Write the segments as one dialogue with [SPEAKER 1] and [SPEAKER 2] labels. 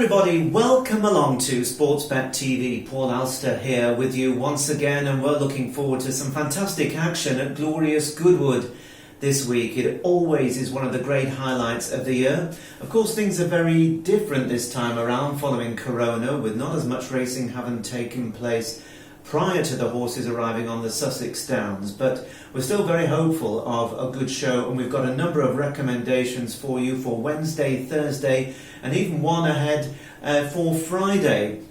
[SPEAKER 1] everybody, welcome along to Sportsbet TV. Paul Alster here with you once again, and we're looking forward to some fantastic action at glorious Goodwood this week. It always is one of the great highlights of the year. Of course, things are very different this time around following Corona, with not as much racing having taken place prior to the horses arriving on the Sussex Downs, but we're still very hopeful of a good show, and we've got a number of recommendations for you for Wednesday, Thursday, and even one ahead for Friday.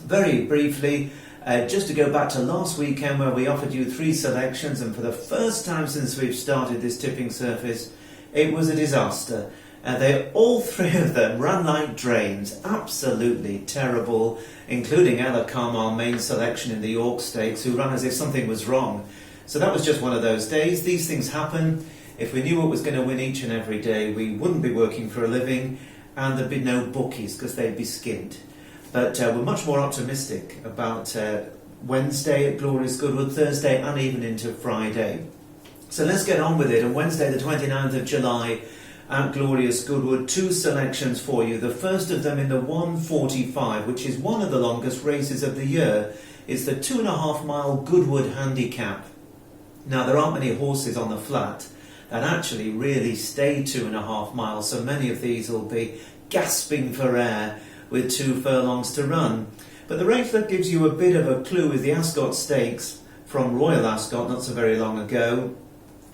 [SPEAKER 1] Very briefly, just to go back to last weekend where we offered you 3 selections, and for the first time since we've started this tipping surface, it was a disaster. All 3 of them ran like drains, absolutely terrible, including Ella Carmar, main selection in the York Stakes, who ran as if something was wrong. So that was just one of those days. These things happen. If we knew what was going to win each and every day, we wouldn't be working for a living, and there'd be no bookies because they'd be skinned. But we're much more optimistic about Wednesday at glorious Goodwood, Thursday and even into Friday. So let's get on with it. On Wednesday the 29th of July, at glorious Goodwood, 2 selections for you. The first of them in the 1:45, which is one of the longest races of the year. It's the 2.5 mile Goodwood handicap. Now, there aren't many horses on the flat that actually really stay 2.5 miles, so many of these will be gasping for air with 2 furlongs to run. But the race that gives you a bit of a clue is the Ascot Stakes from Royal Ascot not so very long ago.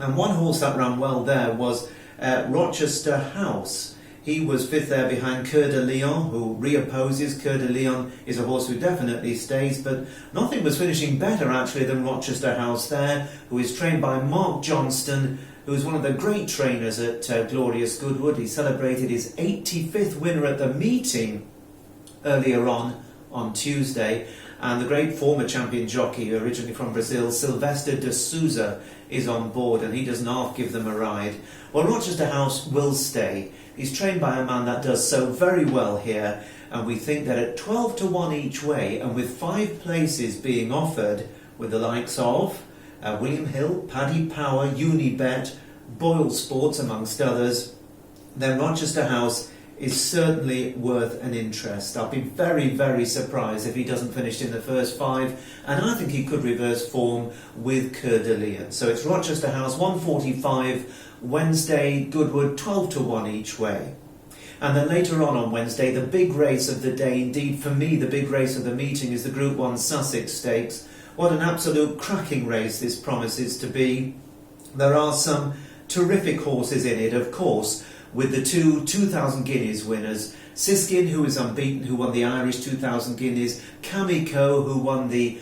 [SPEAKER 1] And one horse that ran well there was Rochester House. He was 5th there behind Coeur de Lion, who reopposes. Coeur de Lion is a horse who definitely stays, but nothing was finishing better actually than Rochester House there, who is trained by Mark Johnston, who is one of the great trainers at glorious Goodwood. He celebrated his 85th winner at the meeting earlier on Tuesday, and the great former champion jockey, originally from Brazil, Silvestre de Souza, is on board, and he doesn't half give them a ride. Well, Rochester House will stay. He's trained by a man that does so very well here, and we think that at 12 to 1 each way, and with 5 places being offered, with the likes of William Hill, Paddy Power, Unibet, Boyle Sports, amongst others, then Rochester House is certainly worth an interest. I'll be very, very surprised if he doesn't finish in the first 5, and I think he could reverse form with Coeur de Lion. So it's Rochester House, 1:45, Wednesday, Goodwood, 12 to 1 each way. And then later on Wednesday, the big race of the day, indeed for me the big race of the meeting, is the Group 1 Sussex Stakes. What an absolute cracking race this promises to be. There are some terrific horses in it, of course, with the 2,000 guineas winners. Siskin, who is unbeaten, who won the Irish 2,000 guineas. Kamiko, who won the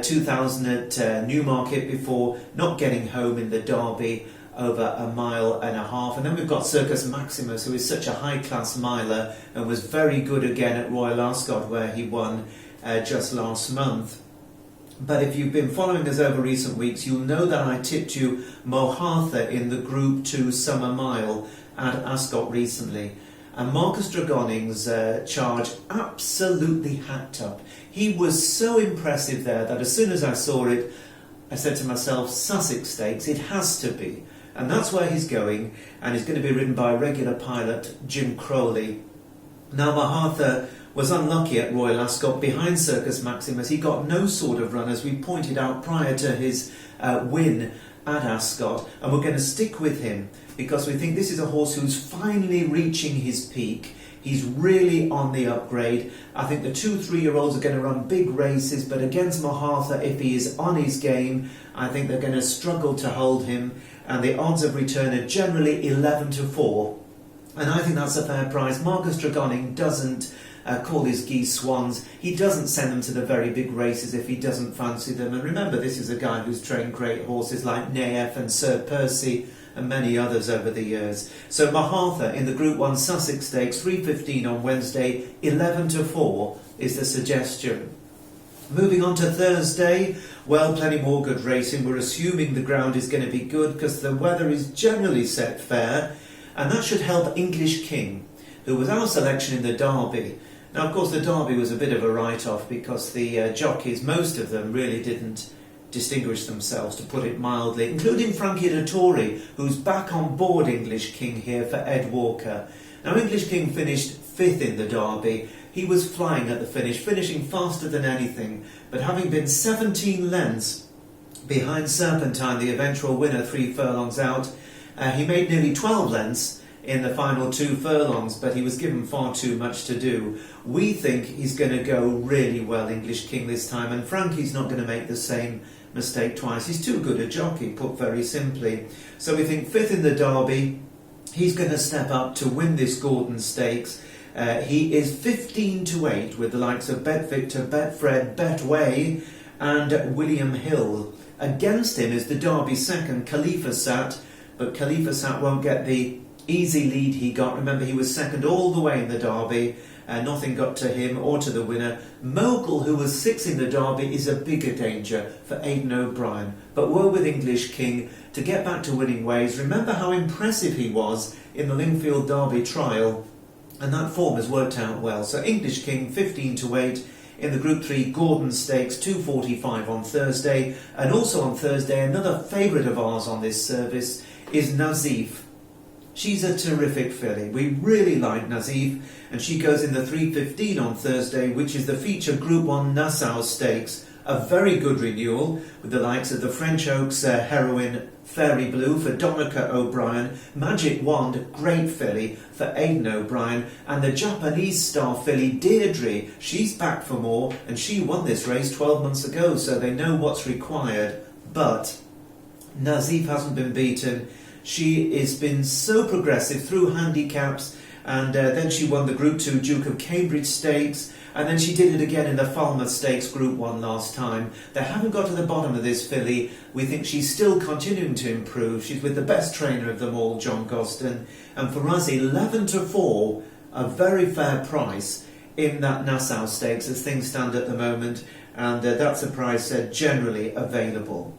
[SPEAKER 1] 2,000 at Newmarket before not getting home in the Derby over 1.5 miles. And then we've got Circus Maximus, who is such a high-class miler and was very good again at Royal Ascot, where he won just last month. But if you've been following us over recent weeks, you'll know that I tipped you Mohartha in the Group 2 Summer Mile at Ascot recently. And Marcus Dragoning's charge absolutely hacked up. He was so impressive there that as soon as I saw it, I said to myself, Sussex Stakes, it has to be. And that's where he's going, and he's going to be ridden by regular pilot Jim Crowley. Now, Mohartha was unlucky at Royal Ascot behind Circus Maximus. He got no sort of run, as we pointed out prior to his win at Ascot, and we're going to stick with him because we think this is a horse who's finally reaching his peak. He's really on the upgrade. I think the 2-3-year-olds are going to run big races, but against Mohartha, if he is on his game, I think they're going to struggle to hold him, and the odds of return are generally 11 to 4. And I think that's a fair price. Marcus Dragoning doesn't call his geese swans. He doesn't send them to the very big races if he doesn't fancy them. And remember, this is a guy who's trained great horses like Naef and Sir Percy and many others over the years. So Mohartha in the Group 1 Sussex Stakes, 3:15 on Wednesday, 11 to 4 is the suggestion. Moving on to Thursday, well, plenty more good racing. We're assuming the ground is going to be good because the weather is generally set fair, and that should help English King, who was our selection in the Derby. Now, of course, the Derby was a bit of a write-off because the jockeys, most of them, really didn't distinguish themselves, to put it mildly, including Frankie Dettori, who's back on board English King here for Ed Walker. Now, English King finished 5th in the Derby. He was flying at the finish, finishing faster than anything, but having been 17 lengths behind Serpentine, the eventual winner 3 furlongs out, he made nearly 12 lengths in the final 2 furlongs, but he was given far too much to do. We think he's going to go really well, English King, this time, and Frankie's not going to make the same mistake twice. He's too good a jockey, put very simply. So we think 5th in the Derby. He's going to step up to win this Gordon Stakes. He is 15-8 with the likes of Bet Victor, Betfred, Betway and William Hill. Against him is the Derby second, Khalifa Sat, but Khalifa Sat won't get the easy lead he got. Remember, he was second all the way in the Derby. Nothing got to him or to the winner. Mogul, who was 6th in the Derby, is a bigger danger for Aidan O'Brien. But we're with English King to get back to winning ways. Remember how impressive he was in the Lingfield Derby trial, and that form has worked out well. So English King 15-8 in the Group 3 Gordon Stakes, 2:45 on Thursday. And also on Thursday, another favourite of ours on this service is Nazif. She's a terrific filly. We really like Nazif, and she goes in the 3:15 on Thursday, which is the feature Group 1 Nassau Stakes. A very good renewal with the likes of the French Oaks heroine Fairy Blue for Donica O'Brien, Magic Wand, great filly for Aidan O'Brien, and the Japanese star filly Deirdre. She's back for more, and she won this race 12 months ago, so they know what's required. But Nazif hasn't been beaten. She has been so progressive through handicaps, and then she won the Group 2 Duke of Cambridge Stakes, and then she did it again in the Falmouth Stakes Group 1 last time. They haven't got to the bottom of this filly. We think she's still continuing to improve. She's with the best trainer of them all, John Gosden, and for us 11-4, a very fair price in that Nassau Stakes as things stand at the moment, and that's a price generally available.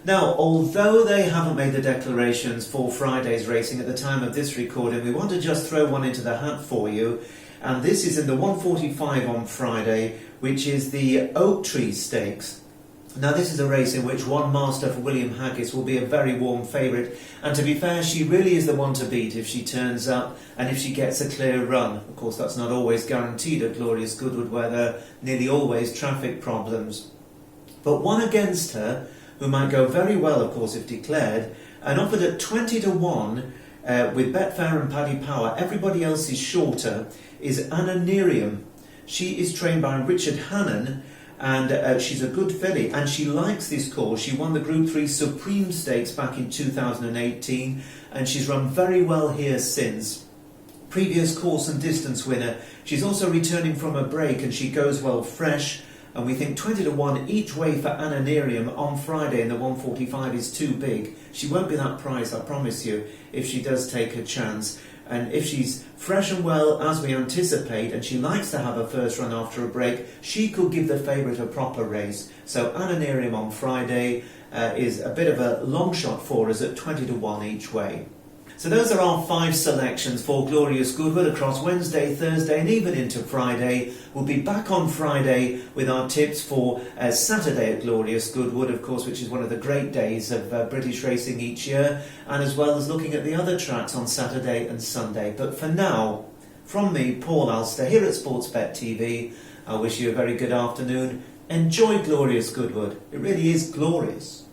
[SPEAKER 1] Now, although they haven't made the declarations for Friday's racing at the time of this recording, we want to just throw one into the hat for you. And this is in the 1:45 on Friday, which is the Oak Tree Stakes. Now, this is a race in which one master for William Haggis will be a very warm favourite. And to be fair, she really is the one to beat if she turns up and if she gets a clear run. Of course, that's not always guaranteed at Glorious Goodwood, where there are nearly always traffic problems. But one against her, who might go very well, of course, if declared, and offered at 20-1 with Betfair and Paddy Power. Everybody else is shorter, is Ananerium. She is trained by Richard Hannon, and she's a good filly, and she likes this course. She won the Group 3 Supreme Stakes back in 2018, and she's run very well here since. Previous course and distance winner. She's also returning from a break, and she goes well fresh. And we think 20-1 each way for Ananerium on Friday in the 1:45 is too big. She won't be that price, I promise you, if she does take a chance. And if she's fresh and well, as we anticipate, and she likes to have a first run after a break, she could give the favourite a proper race. So Ananerium on Friday is a bit of a long shot for us at 20-1 each way. So those are our 5 selections for Glorious Goodwood across Wednesday, Thursday and even into Friday. We'll be back on Friday with our tips for Saturday at Glorious Goodwood, of course, which is one of the great days of British racing each year, and as well as looking at the other tracks on Saturday and Sunday. But for now, from me, Paul Alster, here at Sportsbet TV, I wish you a very good afternoon. Enjoy Glorious Goodwood. It really is glorious.